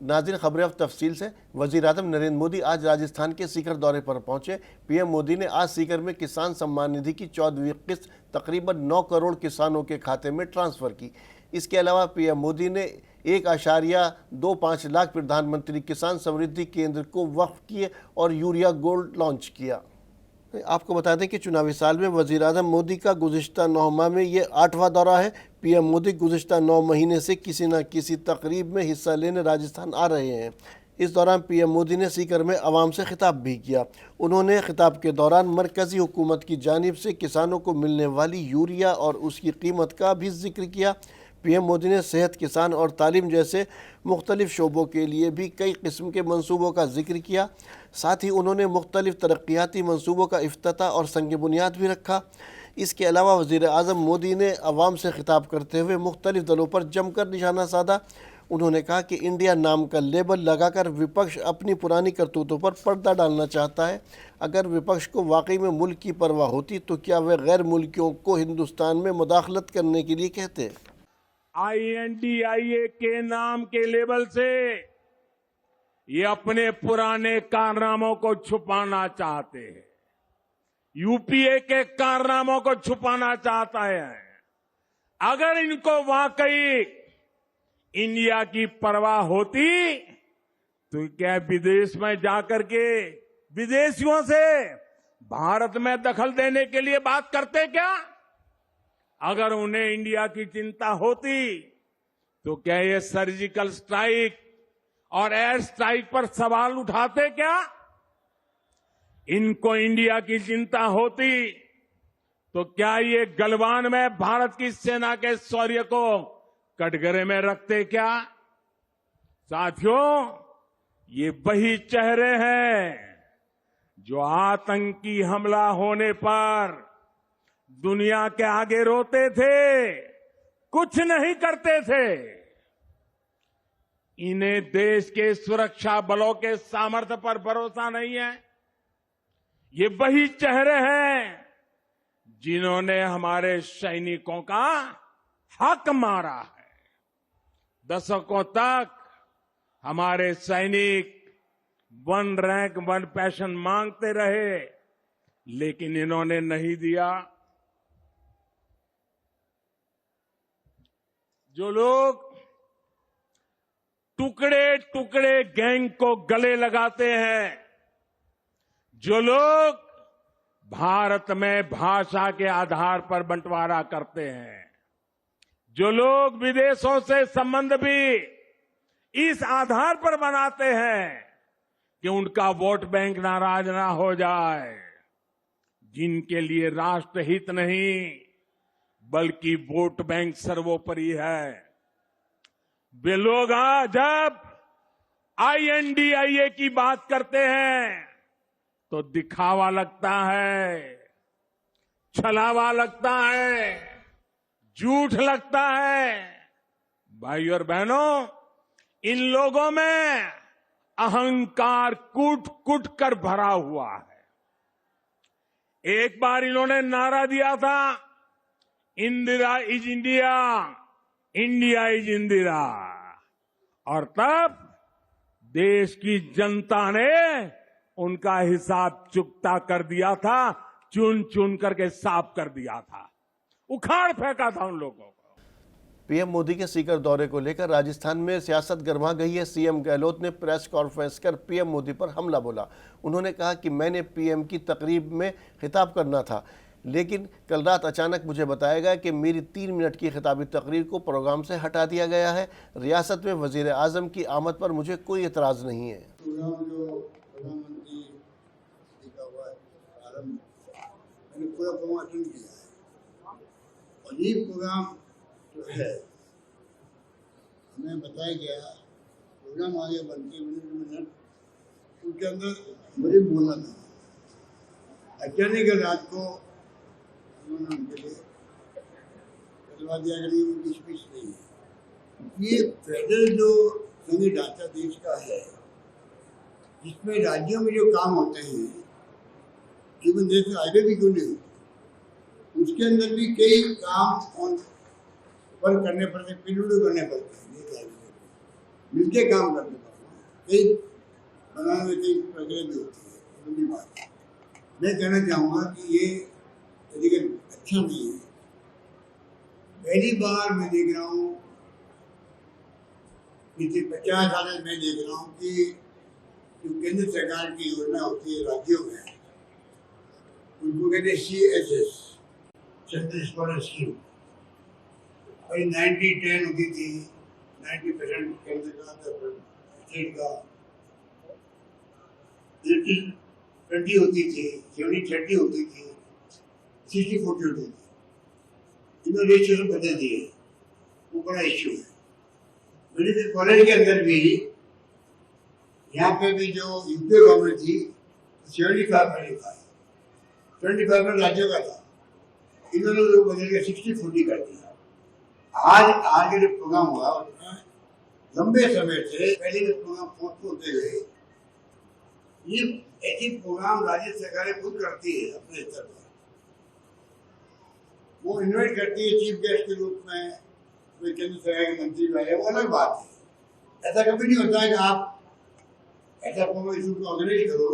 नाज़रीन, खबरें अब तफसील से। वज़ीर-ए-आज़म नरेंद्र मोदी आज राजस्थान के सीकर दौरे पर पहुंचे। पीएम मोदी ने आज सीकर में किसान सम्मान निधि की 14वीं किस्त तकरीबन 9 करोड़ किसानों के खाते में ट्रांसफ़र की। इसके अलावा पीएम मोदी ने 1.25 लाख प्रधानमंत्री किसान समृद्धि केंद्र को वक्फ किए और यूरिया गोल्ड लॉन्च किया। आपको बता दें कि चुनावी साल में वज़ीर-ए-आज़म मोदी का गुज़िश्ता 9 माह में ये 8वां दौरा है। पीएम मोदी गुज़िश्ता 9 महीने से किसी न किसी तकरीब में हिस्सा लेने राजस्थान आ रहे हैं। इस दौरान पीएम मोदी ने सीकर में आवाम से खिताब भी किया। उन्होंने खिताब के दौरान मरकज़ी हुकूमत की जानिब से किसानों को मिलने वाली यूरिया और उसकी कीमत का भी जिक्र किया। पीएम मोदी ने सेहत, किसान और तालीम जैसे मुख्तलिफ शोबों के लिए भी कई किस्म के मंसूबों का जिक्र किया। साथ ही उन्होंने मुख्तलिफ तरक्याती मंसूबों का इफ्तिताह और संग बुनियाद भी रखा। इसके अलावा वज़ीर-ए-आज़म मोदी ने अवाम से खिताब करते हुए मुख्तलिफ दलों पर जमकर निशाना साधा। उन्होंने कहा कि इंडिया नाम का लेबल लगाकर विपक्ष अपनी पुरानी करतूतों पर पर्दा डालना चाहता है। अगर विपक्ष को वाकई में मुल्क की परवाह होती तो क्या वे गैर मुल्कियों को हिंदुस्तान में मुदाखलत करने के लिए कहते। INDIA के नाम के लेबल से ये अपने पुराने कारनामों को छुपाना चाहते हैं। यूपीए के कारनामों को छुपाना चाहता है। अगर इनको वाकई इंडिया की परवाह होती तो क्या विदेश में जाकर के विदेशियों से भारत में दखल देने के लिए बात करते क्या? अगर उन्हें इंडिया की चिंता होती तो क्या ये सर्जिकल स्ट्राइक और एयर स्ट्राइक पर सवाल उठाते क्या? इनको इंडिया की चिंता होती तो क्या ये गलवान में भारत की सेना के शौर्य को कटघरे में रखते क्या? साथियों, ये वही चेहरे हैं जो आतंकी हमला होने पर दुनिया के आगे रोते थे, कुछ नहीं करते थे। इन्हें देश के सुरक्षा बलों के सामर्थ्य पर भरोसा नहीं है। ये वही चेहरे हैं जिन्होंने हमारे सैनिकों का हक मारा है। दशकों तक हमारे सैनिक 1 रैंक 1 पेंशन मांगते रहे, लेकिन इन्होंने नहीं दिया। जो लोग टुकड़े टुकड़े गैंग को गले लगाते हैं, जो लोग भारत में भाषा के आधार पर बंटवारा करते हैं, जो लोग विदेशों से संबंध भी इस आधार पर बनाते हैं कि उनका वोट बैंक नाराज ना हो जाए, जिनके लिए राष्ट्रहित नहीं बल्कि वोट बैंक सर्वोपरि है, वे लोग जब INDIA की बात करते हैं तो दिखावा लगता है, छलावा लगता है, झूठ लगता है। भाइयों और बहनों, इन लोगों में अहंकार कूट कूट कर भरा हुआ है। एक बार इन्होंने नारा दिया था, Indira is India, India is Indira, और तब देश की जनता ने उनका हिसाब चुकता कर दिया था, चुन चुन करके साफ कर दिया था, उखाड़ फेंका था उन लोगों को। पीएम मोदी के सीकर दौरे को लेकर राजस्थान में सियासत गर्मा गई है। सीएम गहलोत ने प्रेस कॉन्फ्रेंस कर पीएम मोदी पर हमला बोला। उन्होंने कहा कि मैंने पीएम की तकरीब में खिताब करना था, लेकिन कल रात अचानक मुझे बताया गया कि मेरी 3 मिनट की खिताबी तकरीर को प्रोग्राम से हटा दिया गया है। रियासत में वज़ीर-ए-आज़म की आमद पर मुझे कोई एतराज़ नहीं है। प्रधानमंत्री का हुआ है आरंभ, मैंने पूरा प्रोग्राम अटेंड किया है और ये प्रोग्राम जो है हमें बताया गया, प्रोग्राम आगे बनती मिनट उनके अंदर मुझे बोलना था। अचानक रात को उन्होंने उनके लिए करवा दिया कि उनकी स्पीच नहीं है। ये फेडरल जो संघीय ढांचा देश का है, जिसमें राज्यों में जो काम होते हैं, इवन देश में हाईवे भी क्यों नहीं, उसके अंदर भी कई काम पर करने पड़ते, पिलुड़ करने पड़ते हैं, मिलके काम करने पड़ते। कई बनाने में कई प्रक्रिया भी होती है, लंबी बात है। मैं कहना चाहूँगा कि ये तरीका अच्छा नहीं है। पहली बार मैं देख रहा हूँ, पिछले 50 साल में मैं देख रहा हूँ कि जो केंद्र सरकार की योजना होती है राज्यों में, उनको कहते हैं CSS, सेंट्रल स्कॉलर स्कीम। और 90-10 होती थी, 90% केंद्र का, 10% स्टेट का, 80-20 होती थी, 70-30 होती थी, 60-40 होती थी। इन्होंने रेशियो से बदल दिए, वो बड़ा इश्यू है। मेडिकल कॉलेज के अंदर भी, यहाँ पे भी जो यूपी गवर्नमेंट थी 75% था, 25% राज्यों का था, इन्होंने लोग बदल के 60-40 कर दिया। आज के जो प्रोग्राम हुआ उसमें लंबे समय से पहले के प्रोग्राम होते गए। ये ऐसी प्रोग्राम राज्य सरकारें खुद करती है अपने स्तर पर। वो इन्वाइट करती है चीफ गेस्ट के रूप में, कोई केंद्र सरकार के मंत्री आए, वो अलग बात है। ऐसा कभी नहीं होता है कि आप ऐसा कोई इशू को ऑर्गेनाइज करो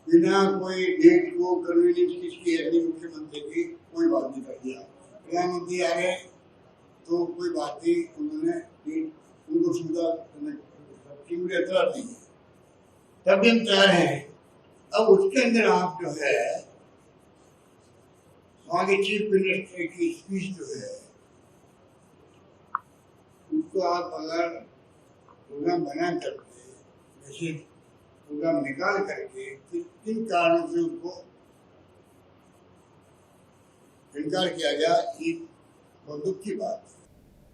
बिना कोई डेट को कन्वीनियंस किसकी है, मुख्यमंत्री की कोई बात नहीं कर दिया, प्रधानमंत्री आ गए तो कोई बात नहीं, उन्होंने उनको सुविधा मुझे एतराज नहीं है, तभी हम तैयार हैं। अब उसके अंदर आप जो है वहाँ के चीफ मिनिस्टर की स्पीच जो है उसको आप अगर प्रोग्राम बना करके वैसे प्रोग्राम निकाल करके किन कारणों से उसको इनकार किया गया, ये बहुत दुख की बात है।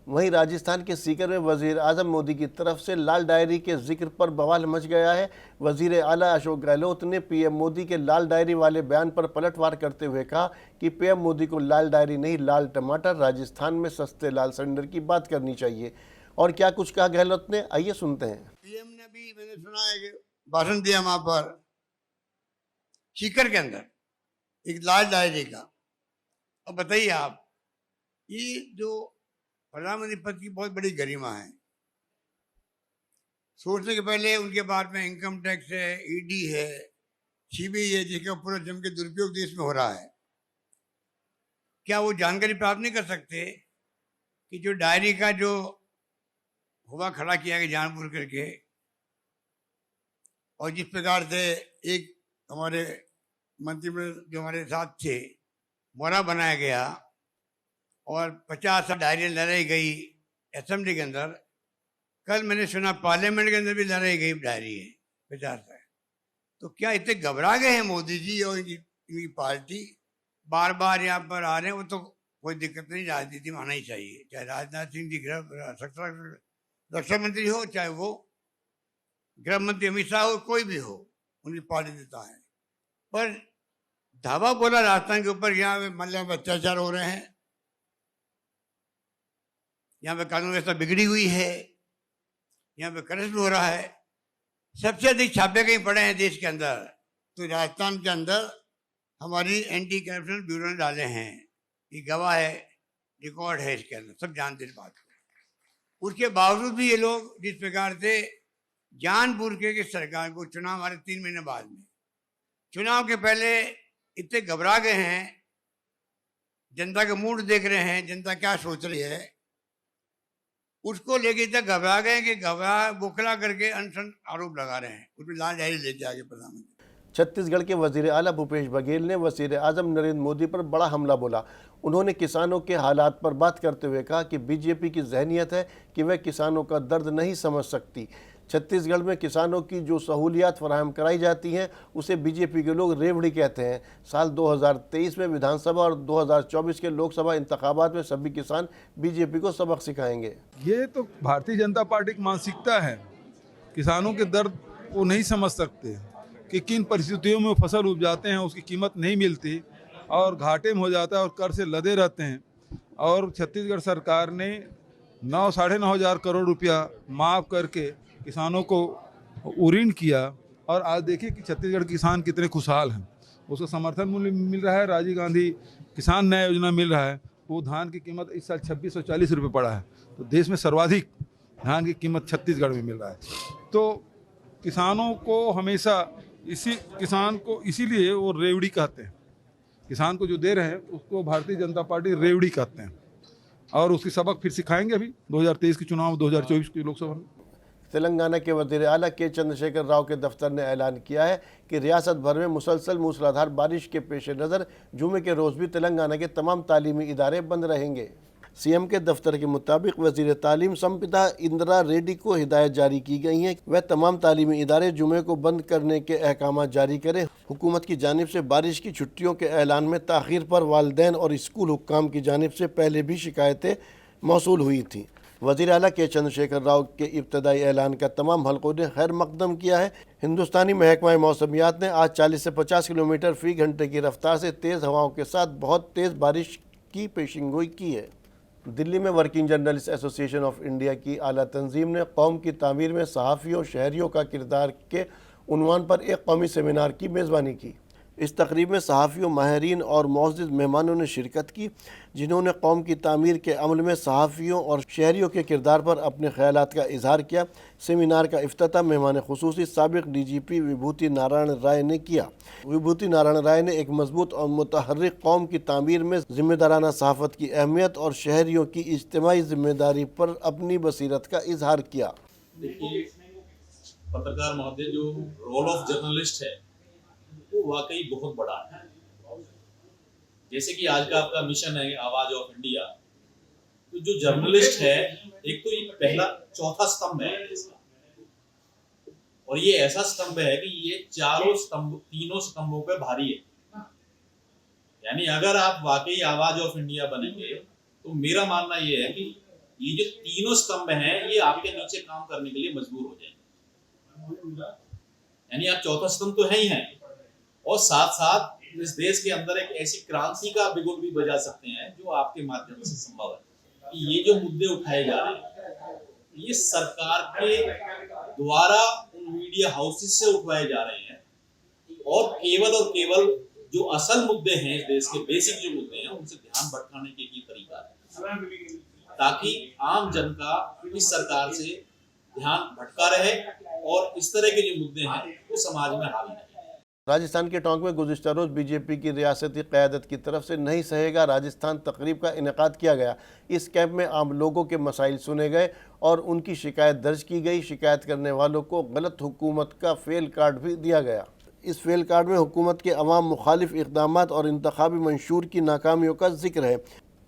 वहीं राजस्थान के सीकर में वजीर आजम मोदी की तरफ से लाल डायरी के जिक्र पर बवाल मच गया है। वजीर आला अशोक गहलोत ने पीएम मोदी के लाल डायरी वाले बयान पर पलटवार करते हुए कहा कि पीएम मोदी को लाल डायरी नहीं, लाल टमाटर, राजस्थान में सस्ते लाल सिलेंडर की बात करनी चाहिए। और क्या कुछ कहा गहलोत ने, आइए सुनते हैं। पीएम ने भी, मैंने सुना है कि भाषण दिया वहां पर सीकर के अंदर एक लाल डायरी का। अब बताइए आप, ये जो प्रधानमंत्री पद की बहुत बड़ी गरिमा है, सोचने के पहले उनके बाद में इनकम टैक्स है, ईडी है, सीबीआई है, जिसका पूरा जम के दुरुपयोग देश में हो रहा है। क्या वो जानकारी प्राप्त नहीं कर सकते कि जो डायरी का जो हुआ खड़ा किया गया जानबूझ करके, और जिस प्रकार से एक हमारे मंत्रिमंडल जो हमारे साथ थे मोहरा बनाया गया और 50 डायरियाँ लड़ाई गई असेंबली के अंदर। कल मैंने सुना पार्लियामेंट के अंदर भी लड़ाई गई डायरी है 50 है। तो क्या इतने घबरा गए हैं मोदी जी और इनकी पार्टी, बार बार यहाँ पर आ रहे हैं? वो तो कोई दिक्कत नहीं, राजनीति में आना ही चाहिए, चाहे राजनाथ सिंह जी रक्षा मंत्री हो, चाहे वो गृह मंत्री अमित शाह हो, कोई भी हो, उनकी पार्टी देता है। पर धावा बोला राजस्थान के ऊपर, यहाँ महिला में अत्याचार हो रहे हैं, यहाँ पे कानून व्यवस्था बिगड़ी हुई है, यहाँ पे करप्शन हो रहा है। सबसे अधिक छापे कहीं पड़े हैं देश के अंदर, तो राजस्थान के अंदर हमारी एंटी करप्शन ब्यूरो ने डाले हैं। ये गवाह है, रिकॉर्ड है इसके अंदर, सब जानते हैं बात को। उसके बावजूद भी ये लोग जिस प्रकार से जानबूझ के सरकार को, चुनाव हमारे 3 महीने बाद में, चुनाव के पहले इतने घबरा गए हैं, जनता का मूड देख रहे हैं, जनता क्या सोच रही है, उसको लेके इतना घबरा गए कि बुखला करके अनशन आरोप लगा रहे हैं। उसमें लाल डायरी लेके आगे प्रधानमंत्री। छत्तीसगढ़ के वजीर आला भूपेश बघेल ने वजीर आजम नरेंद्र मोदी पर बड़ा हमला बोला। उन्होंने किसानों के हालात पर बात करते हुए कहा कि बीजेपी की जहनियत है कि वह किसानों का दर्द नहीं समझ सकती। छत्तीसगढ़ में किसानों की जो सहूलियात फराहम कराई जाती हैं उसे बीजेपी के लोग रेवड़ी कहते हैं। साल 2023 में विधानसभा और 2024 के लोकसभा इंतखाबात में सभी किसान बीजेपी को सबक सिखाएंगे। ये तो भारतीय जनता पार्टी की मानसिकता है। किसानों के दर्द वो नहीं समझ सकते कि किन परिस्थितियों में फसल उपजाते हैं, उसकी कीमत नहीं मिलती और घाटे में हो जाता है और कर से लदे रहते हैं। और छत्तीसगढ़ सरकार ने 9-9.5 हज़ार करोड़ रुपया माफ़ करके किसानों को ऋण किया और आज देखिए कि छत्तीसगढ़ के किसान कितने खुशहाल हैं। उसको समर्थन मूल्य मिल रहा है, राजीव गांधी किसान न्याय योजना मिल रहा है। वो धान की कीमत इस साल 2640 रुपये पड़ा है, तो देश में सर्वाधिक धान की कीमत छत्तीसगढ़ में मिल रहा है। तो किसानों को हमेशा किसान को इसीलिए वो रेवड़ी कहते हैं। किसान को जो दे रहे हैं उसको भारतीय जनता पार्टी रेवड़ी कहते हैं, और उसकी सबक फिर सिखाएंगे अभी 2023 के चुनाव, 2024 की लोकसभा में। तेलंगाना के वज़ीर आला के चंद्रशेखर राव के दफ्तर ने ऐलान किया है कि रियासत भर में मुसलसल मूसलाधार बारिश के पेश नज़र जुमे के रोज़ भी तेलंगाना के तमाम तालीमी इदारे बंद रहेंगे। सीएम के दफ्तर के मुताबिक वज़ीर तालीम संपिता इंदिरा रेड्डी को हिदायत जारी की गई है, वह तमाम तालीमी इदारे जुमे को बंद करने के अहकाम जारी करें। हुकूमत की जानिब से बारिश की छुट्टियों के ऐलान में ताख़ीर पर वालिदैन और स्कूल हुक्काम की जानिब से पहले भी शिकायतें मौसूल हुई थीं। वज़ीर आला के चंद्रशेखर राव के इब्तदाई ऐलान का तमाम हलकों ने खैर मकदम किया है। हिंदुस्तानी महकमा मौसमियात ने आज 40 से 50 किलोमीटर फ़ी घंटे की रफ्तार से तेज़ हवाओं के साथ बहुत तेज़ बारिश की पेशिंगोई की है। दिल्ली में working journalist association of India की आला तंजीम ने कौम की तामीर में सहाफ़ियों शहरियों का किरदार के उन्वान पर एक कौमी सेमिनार की मेज़बानी की। इस तकरीब में सहाफ़ियों, माहिरीन और मुअज़्ज़िज़ मेहमानों ने शिरकत की, जिन्होंने कौम की तामीर के अमल में सहाफ़ियों और शहरियों के किरदार पर अपने ख़यालात का इजहार किया। सेमिनार का इफ्तिताह मेहमान खुसूसी साबिक़ DGP विभूति नारायण राय ने किया। विभूति नारायण राय ने एक मजबूत और मुतहर्रिक कौम की तामीर में ज़िम्मेदाराना सहाफ़त की अहमियत और शहरियों की इज्तिमाई ज़िम्मेदारी पर अपनी बसीरत का इजहार किया। देखिए, पत्रकार महोदय, जो रोल ऑफ जर्नलिस्ट है वो वाकई बहुत बड़ा है। जैसे कि आज का आपका मिशन है आवाज ऑफ इंडिया, तो जो जर्नलिस्ट है, एक तो ये पहला चौथा स्तंभ है इसका, और ये ऐसा स्तंभ है कि ये तीनों स्तंभों पे भारी है। यानी अगर आप वाकई आवाज ऑफ इंडिया बनेंगे तो मेरा मानना ये है कि ये जो तीनों स्तंभ हैं ये आपके नीचे काम करने के लिए मजबूर हो जाएंगे। यानी आप चौथा स्तंभ तो है ही है, और साथ साथ इस देश के अंदर एक ऐसी क्रांति का बिगुल भी बजा सकते हैं जो आपके माध्यम से संभव है। कि ये जो मुद्दे उठाए जा रहे हैं ये सरकार के द्वारा उन मीडिया हाउसेस से उठवाए जा रहे हैं, और केवल जो असल मुद्दे हैं इस देश के, बेसिक जो मुद्दे हैं, उनसे ध्यान भटकाने के ही तरीका है, ताकि आम जनता इस सरकार से ध्यान भटका रहे और इस तरह के जो मुद्दे हैं वो समाज में हावी रहे। राजस्थान के टोंक में गुज़िश्ता रोज़ बीजेपी की रियासती क़यादत की तरफ से नहीं सहेगा राजस्थान तकरीब का इनेकाद किया गया। इस कैंप में आम लोगों के मसाइल सुने गए और उनकी शिकायत दर्ज की गई। शिकायत करने वालों को गलत हुकूमत का फेल कार्ड भी दिया गया। इस फेल कार्ड में हुकूमत के अवाम मुखालिफ इक़दामात और इंतखाबी मंशूर की नाकामियों का जिक्र है।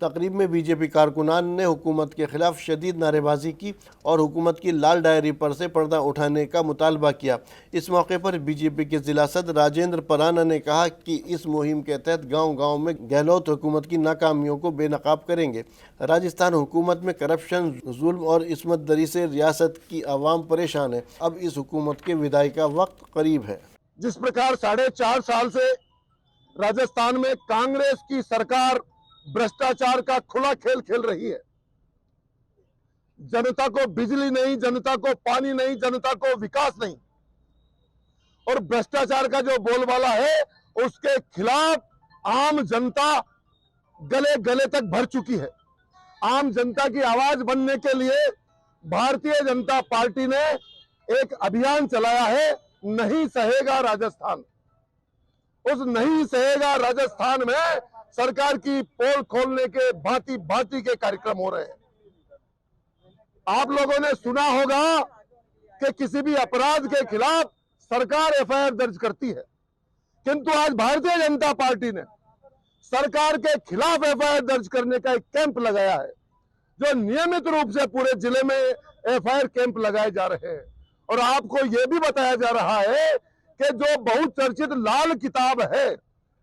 तकरीब में बीजेपी कारकुनान ने हुकूमत के खिलाफ शदीद नारेबाजी की और हुकूमत की लाल डायरी पर से पर्दा उठाने का मुतालबा किया। इस मौके पर बीजेपी के जिला सदर राजेंद्र पराना ने कहा कि इस मुहिम के तहत गांव-गांव में गहलोत हुकूमत की नाकामियों को बेनकाब करेंगे। राजस्थान हुकूमत में करप्शन, जुल्म और इस्मत दरी से रियासत की आवाम परेशान है। अब इस हुकूमत के विदाई का वक्त करीब है। जिस प्रकार 4.5 साल से राजस्थान में कांग्रेस की सरकार भ्रष्टाचार का खुला खेल खेल रही है, जनता को बिजली नहीं, जनता को पानी नहीं, जनता को विकास नहीं, और भ्रष्टाचार का जो बोलबाला है उसके खिलाफ आम जनता गले गले तक भर चुकी है। आम जनता की आवाज बनने के लिए भारतीय जनता पार्टी ने एक अभियान चलाया है, नहीं सहेगा राजस्थान। उस नहीं सहेगा राजस्थान में सरकार की पोल खोलने के भांति भांति के कार्यक्रम हो रहे हैं। आप लोगों ने सुना होगा कि किसी भी अपराध के खिलाफ सरकार एफआईआर दर्ज करती है, किंतु आज भारतीय जनता पार्टी ने सरकार के खिलाफ एफआईआर दर्ज करने का एक कैंप लगाया है, जो नियमित रूप से पूरे जिले में एफआईआर कैंप लगाए जा रहे हैं। और आपको यह भी बताया जा रहा है कि जो बहुचर्चित लाल किताब है,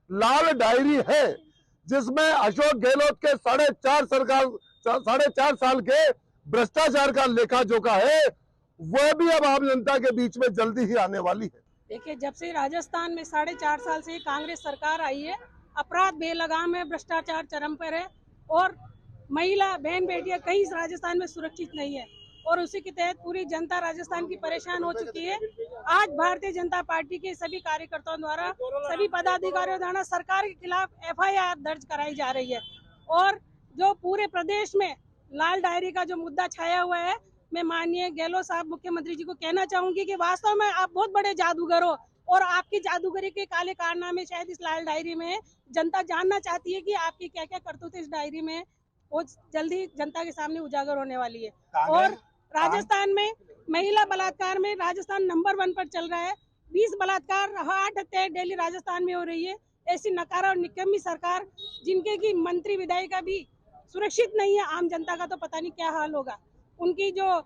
लाल डायरी है, जिसमें अशोक गहलोत के 4.5 साल के भ्रष्टाचार का लेखा जोखा है, वह भी अब आम जनता के बीच में जल्दी ही आने वाली है। देखिए, जब से राजस्थान में 4.5 साल से कांग्रेस सरकार आई है, अपराध बेलगाम है, भ्रष्टाचार चरम पर है, और महिला बहन बेटियां कहीं राजस्थान में सुरक्षित नहीं है, और उसी के तहत पूरी जनता राजस्थान की परेशान हो चुकी है। आज भारतीय जनता पार्टी के सभी कार्यकर्ताओं द्वारा, सभी पदाधिकारियों द्वारा सरकार के खिलाफ एफआईआर दर्ज कराई जा रही है, और जो पूरे प्रदेश में लाल डायरी का जो मुद्दा छाया हुआ है मैं माननीय गहलोत साहब मुख्यमंत्री जी को कहना चाहूंगी कि वास्तव में आप बहुत बड़े जादूगर हो और आपकी जादूगरी के काले कारनामे शायद इस लाल डायरी में है। जनता जानना चाहती है कि आपकी क्या क्या करतूत इस डायरी में वो जल्दी जनता के सामने उजागर होने वाली है। और राजस्थान में महिला बलात्कार में राजस्थान नंबर 1 पर चल रहा है। 20 बलात्कार 8 हत्याएं डेली राजस्थान में हो रही है। ऐसी नकारा और निकम्मी सरकार जिनके की मंत्री विधायिका भी सुरक्षित नहीं है, आम जनता का तो पता नहीं क्या हाल होगा। उनकी जो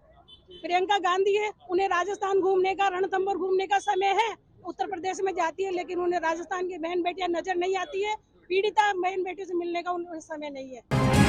प्रियंका गांधी है, उन्हें राजस्थान घूमने का, रणथंभौर घूमने का समय है, उत्तर प्रदेश में जाती है, लेकिन उन्हें राजस्थान की बहन बेटियां नजर नहीं आती है। पीड़िता बहन बेटियों से मिलने का उन्हें समय नहीं है।